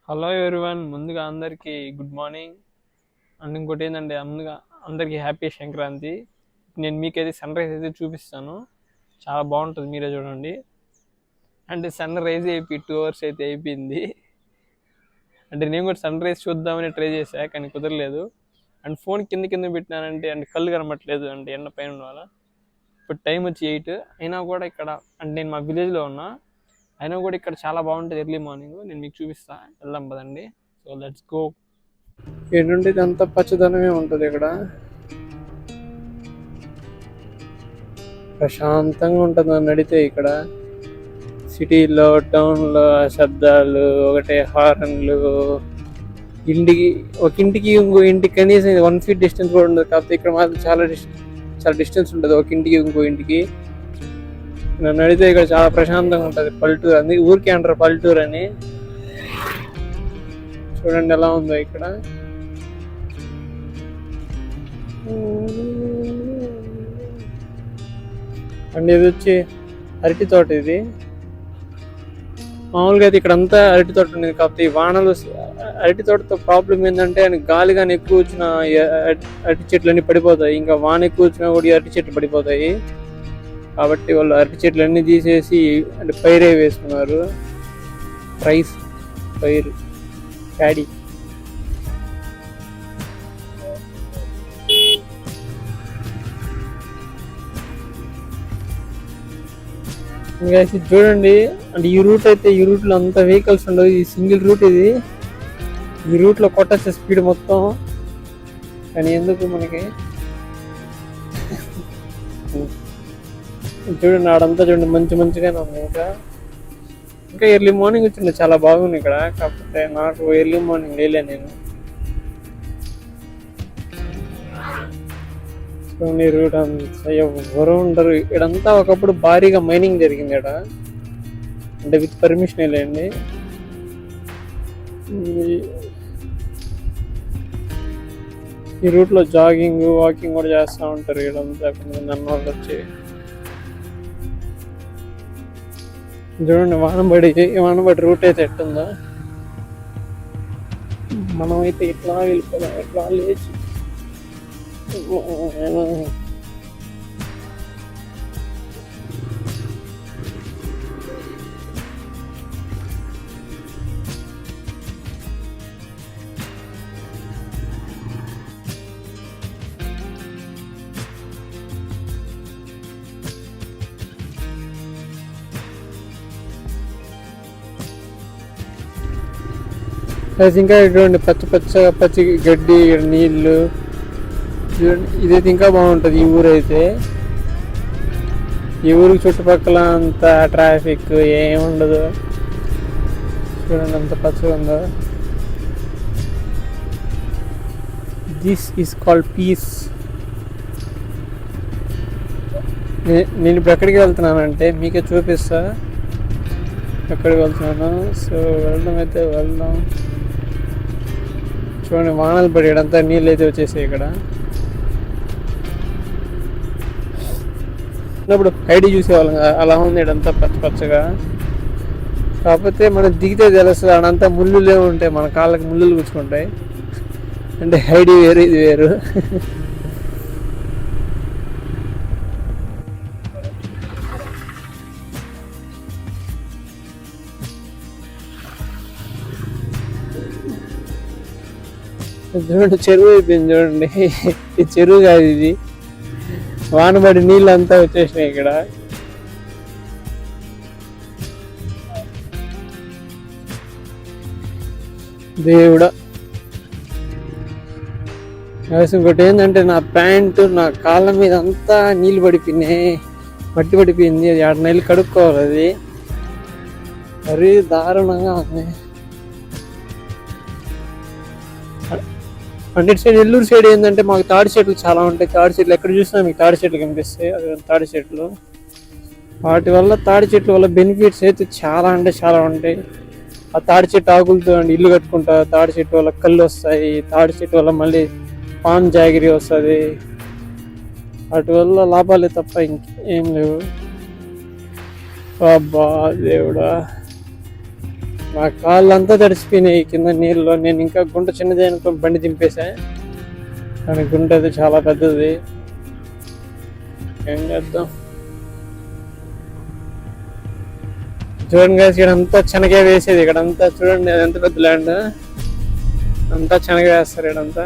Hello everyone, ముందుగా అందరికీ good morning. And ఇంకోటి ఏంటంటే ముందుగా అందరికీ హ్యాపీ సంక్రాంతి. నేను మీకైతే సన్ రైజ్ అయితే చూపిస్తాను, చాలా బాగుంటుంది, మీరే చూడండి. అంటే సన్ రైజ్ అయిపోయి 2 hours అయితే అయిపోయింది. అంటే నేను కూడా సన్ రైజ్ చూద్దామని ట్రై చేశా, కానీ కుదరలేదు. అండ్ ఫోన్ కింద పెట్టినానంటే అంటే కళ్ళు కనబట్టలేదు, అంటే ఎండ పైన వల్ల. ఇప్పుడు టైం వచ్చి 8 అయినా కూడా ఇక్కడ, అంటే నేను మా విలేజ్లో ఉన్నా, అయినా కూడా ఇక్కడ చాలా బాగుంటుంది ఎర్లీ మార్నింగ్. నేను మీకు చూపిస్తా, వెళ్దాం పదండి. So let's go. ఏంటంటే ఇదంతా పచ్చదనమే ఉంటుంది ఇక్కడ, ప్రశాంతంగా ఉంటుంది నన్ను అడిగితే. ఇక్కడ సిటీలో టౌన్లో శబ్దాలు, ఒకటే హార్న్లు, ఒక ఇంటికి ఇంకో ఇంటికి కనీసం 1 feet డిస్టెన్స్ కూడా ఉండదు. కాకపోతే ఇక్కడ మాత్రం చాలా డిస్టెన్స్ ఉంటుంది ఒక ఇంటికి ఇంకో ఇంటికి. నన్ను అడిగితే ఇక్కడ చాలా ప్రశాంతంగా ఉంటుంది. పల్లెటూరు, అందుకే ఊరికే అంటారు పల్లెటూరు అని. చూడండి ఎలా ఉందో ఇక్కడ. అండ్ ఇది వచ్చి అరటి తోట. ఇది మామూలుగా అయితే ఇక్కడ అంతా అరటి తోట ఉండేది, కాకపోతే ఈ వానలు అరటి తోటతో ప్రాబ్లం ఏంటంటే గాలి కానీ ఎక్కువ వచ్చిన అరటి చెట్లు అన్నీ పడిపోతాయి. ఇంకా వాన ఎక్కువ వచ్చినా కూడా ఈ అరటి చెట్లు పడిపోతాయి. కాబట్టి వాళ్ళు అరటి చెట్లు అన్నీ తీసేసి అంటే పైరే వేసుకున్నారు. పైరు ప్యాడీ. ఇంకా చూడండి, అంటే ఈ రూట్ అయితే, ఈ రూట్లో అంత వెహికల్స్ ఉండవు, ఈ సింగిల్ రూట్ ఇది. ఈ రూట్లో కొట్టచ్చే స్పీడ్ మొత్తం, కానీ ఎందుకు మనకి చూడండి ఆడంతా చూడండి మంచిగానే ఉంది. ఇంకా ఎర్లీ మార్నింగ్ వచ్చింది, చాలా బాగుంది ఇక్కడ. కాకపోతే నాకు ఎర్లీ మార్నింగ్ లేలే నేను. చూడండి రూట్ అంతా ఎవరు ఉండరు ఇక్కడంతా. ఒకప్పుడు భారీగా మైనింగ్ జరిగింది ఇక్కడ, అంటే విత్ పర్మిషన్ వెళ్ళండి. ఈ రూట్లో జాగింగ్ వాకింగ్ కూడా చేస్తూ ఉంటారు ఇక్కడంతా కొంతమంది అన్నవాళ్ళు వచ్చి. చూడండి వానబడి రూట్ అయితే ఎట్టుందో. మనమైతే ఇట్లా వెళ్ళిపోదాం, ఇట్లా లేచి. ఇంకా ఇటువంటి పచ్చి గడ్డి, నీళ్ళు. ఇదైతే ఇంకా బాగుంటుంది ఈ ఊరు అయితే. ఈ ఊరికి చుట్టుపక్కల అంత ట్రాఫిక్ ఏముండదు. చూడండి అంత పచ్చగా ఉందో. This is called peace. నేను ఇప్పుడు ఎక్కడికి వెళ్తున్నానంటే మీకే చూపిస్తా ఎక్కడికి వెళ్తున్నాను. సో వెళ్దాం. చూడండి వానలు పడి ఇక్కడంతా నీళ్ళు అయితే వచ్చేసాయి ఇక్కడ. అప్పుడు ఐడి చూసేవాళ్ళం, అలా ఉంది ఇక్కడంతా పచ్చగా. కాకపోతే మనం దిగితే తెలుస్తుంది, అడంతా ముళ్ళులే ఉంటాయి, మన కాళ్ళకి ముళ్ళులు కూర్చుకుంటాయి. అంటే ఐడి వేరు, ఇది వేరు. చూడండి చెరువు అయిపోయింది. చూడండి ఈ చెరువు కాదు, ఇది వానబడి నీళ్ళు అంతా వచ్చేసినాయి ఇక్కడ. దేవుడా. ఇంకోటి ఏంటంటే నా ప్యాంటు, నా కాళ్ళ మీద అంతా నీళ్ళు పడిపోయినాయి, మట్టి పడిపోయింది. అది 2 నెలలు కడుక్కోవాలి. అది మరీ దారుణంగా ఉంది. అంటే సైడ్ నెల్లూరు సైడ్ ఏంటంటే మాకు తాడి చెట్లు చాలా ఉంటాయి. తాడి చెట్లు ఎక్కడ చూసినా మీకు తాడి చెట్లు కనిపిస్తాయి. అవి తాడి చెట్లు, వాటి వల్ల తాడి చెట్ల వల్ల బెనిఫిట్స్ అయితే చాలా ఉంటాయి. ఆ తాడి చెట్టు ఆకులతో ఇల్లు కట్టుకుంటా, తాడి చెట్టు వల్ల కళ్ళు వస్తాయి, తాడి చెట్టు వల్ల మళ్ళీ పాన్ జాగిరి వస్తుంది. వాటి వల్ల లాభాలే తప్ప ఇంకేం లేవు. అబ్బా దేవుడా. నా కాళ్ళు అంతా తడిసిపోయినాయి కింద నీళ్ళలో. నేను ఇంకా గుంట చిన్నది అనుకో బండి దింపేసా, కానీ గుంట అది చాలా పెద్దది. ఏం చేద్దాం. చూడండి గాయస్, ఇక్కడ అంతా శనగ వేసేది. ఇక్కడ అంతా చూడండి ఎంత పెద్ద ల్యాండ్, అంతా శనగ వేస్తారు ఇక్కడంతా.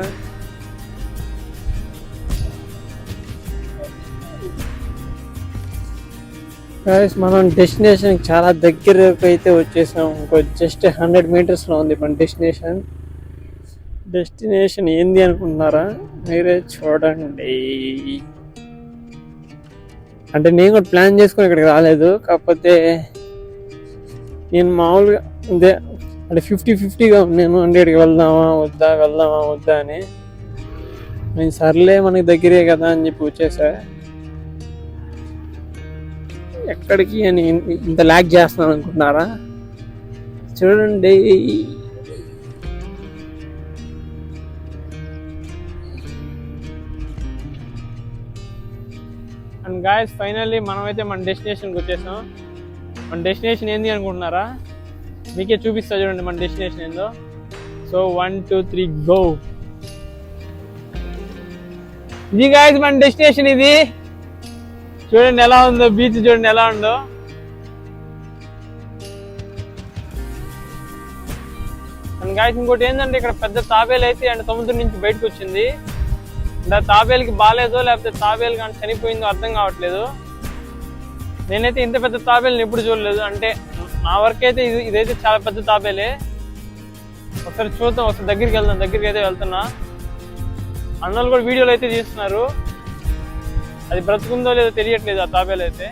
గాయస్ మనం డెస్టినేషన్ చాలా దగ్గరకు అయితే వచ్చేసాం. ఇంకో జస్ట్ 100 మీటర్స్లో ఉంది మన డెస్టినేషన్. డెస్టినేషన్ ఏంది అనుకుంటున్నారా? మీరే చూడండి. అంటే నేను కూడా ప్లాన్ చేసుకుని ఇక్కడికి రాలేదు, కాకపోతే నేను మామూలుగా అదే అంటే 50-50గా నేను ఇక్కడికి వెళ్దామా వద్దా అని. నేను సర్లే మనకి దగ్గరే కదా అని చెప్పి వచ్చేసా. ఎక్కడికి అని ఇంత ల్యాగ్ చేస్తున్నాను అనుకుంటున్నారా? చూడండి. అండ్ గాయస్ ఫైనల్లీ మనమైతే మన డెస్టినేషన్కి వచ్చేసాం. మన డెస్టినేషన్ ఏంది అనుకుంటున్నారా? మీకే చూపిస్తా చూడండి మన డెస్టినేషన్ ఏందో. So 1 2 3 go. ఇది గాయస్ మన డెస్టినేషన్. ఇది చూడండి ఎలా ఉందో, బీచ్ చూడండి ఎలా ఉందో. అండ్ గాయస్ ఇంకోటి ఏంటంటే ఇక్కడ పెద్ద తాబేలు అయితే అండ్ సముద్రం నుంచి బయటకు వచ్చింది. అంటే తాబేలుకి బాగాలేదో లేకపోతే తాబేలు కానీ చనిపోయిందో అర్థం కావట్లేదు. నేనైతే ఇంత పెద్ద తాబేలుని ఎప్పుడు చూడలేదు. అంటే నా వరకు అయితే ఇదైతే చాలా పెద్ద తాబేలే. ఒకసారి చూద్దాం, ఒకసారి దగ్గరికి వెళ్దాం. దగ్గరికి అయితే వెళ్తున్నా. అన్నలు కూడా వీడియోలు అయితే తీస్తున్నారు. అది బ్రతుకుందో లేదో తెలియట్లేదు ఆ తాబేలు అయితే.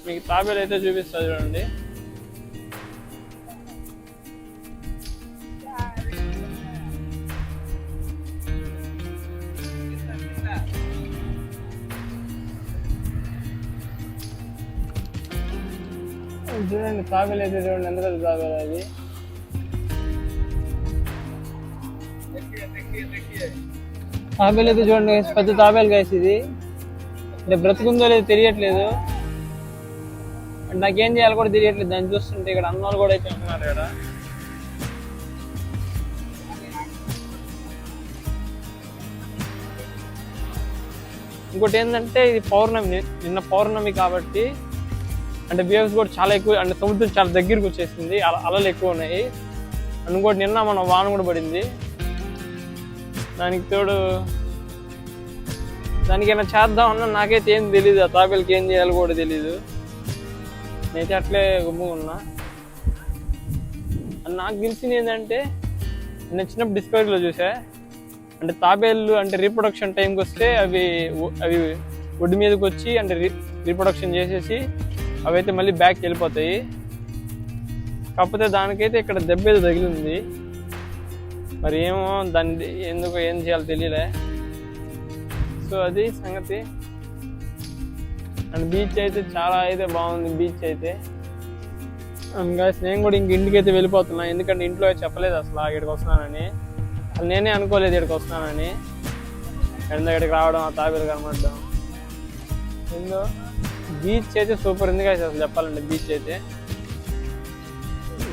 మీకు తాబేలు అయితే చూపిస్తా చూడండి. చూడండి తాబేలు అయితే చూడండి ఎంత పెద్ద తాబేలు అది. తాబేలు అయితే చూడండి పెద్ద తాబేలు గాయస్ ఇది. అంటే బ్రతుకుందో లేదో తెలియట్లేదు. అంటే నాకేం చేయాలో కూడా తెలియట్లేదు దాన్ని చూస్తుంటే. ఇక్కడ అన్నోళ్ళు కూడా అయితే ఉన్నారు ఇక్కడ. ఇంకోటి ఏంటంటే ఇది పౌర్ణమి, నిన్న పౌర్ణమి కాబట్టి అంటే వేవ్స్ కూడా చాలా ఎక్కువ, అంటే సముద్రం చాలా దగ్గరికి వచ్చేసింది, అలలు ఎక్కువ ఉన్నాయి. ఇంకోటి నిన్న మన వాన కూడా పడింది. దానికి తోడు దానికి ఏమైనా చేద్దామన్నా నాకైతే ఏం తెలీదు. ఆ తాబేలకి ఏం చేయాలో కూడా తెలీదు. నేనైతే అట్లే గుమ్ముకున్నా. నాకు తెలిసింది ఏంటంటే నేను చిన్నప్పుడు డిస్కవరీలో చూసా, అంటే తాబేళ్ళు అంటే రీప్రొడక్షన్ టైంకి వస్తే అవి ఒడ్డు మీదకి వచ్చి అంటే రీప్రొడక్షన్ చేసేసి అవైతే మళ్ళీ బ్యాక్కి వెళ్ళిపోతాయి. కాకపోతే దానికైతే ఇక్కడ దెబ్బ ఏదో తగిలింది. మరి ఏమో దాన్ని ఎందుకు ఏం చేయాలో తెలియలే. సో అది సంగతి. అండ్ బీచ్ అయితే చాలా అయితే బాగుంది బీచ్ అయితే. గాయస్ నేను కూడా ఇంటికి అయితే వెళ్ళిపోతున్నా, ఎందుకంటే ఇంట్లో చెప్పలేదు అసలు ఇక్కడికి వస్తున్నానని. అసలు నేనే అనుకోలేదు ఇక్కడికి వస్తున్నానని. ఎండ ఇక్కడికి రావడం, ఆ తాబేలు కనబడడం ఏందో. బీచ్ అయితే సూపర్ ఉంది గాయస్ అసలు చెప్పాలంటే. బీచ్ అయితే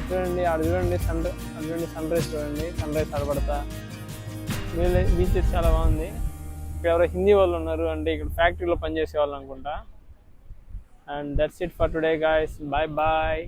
చూడండి, ఆడ చూడండి సన్ రైజ్ చూడండి, సన్ రైజ్ ఆడపడతా. బీచ్ అయితే చాలా బాగుంది. ఇక్కడ ఎవరో హిందీ వాళ్ళు ఉన్నారు, అంటే ఇక్కడ ఫ్యాక్టరీలో పనిచేసే వాళ్ళు అనుకుంటా. And that's it for today guys. Bye bye.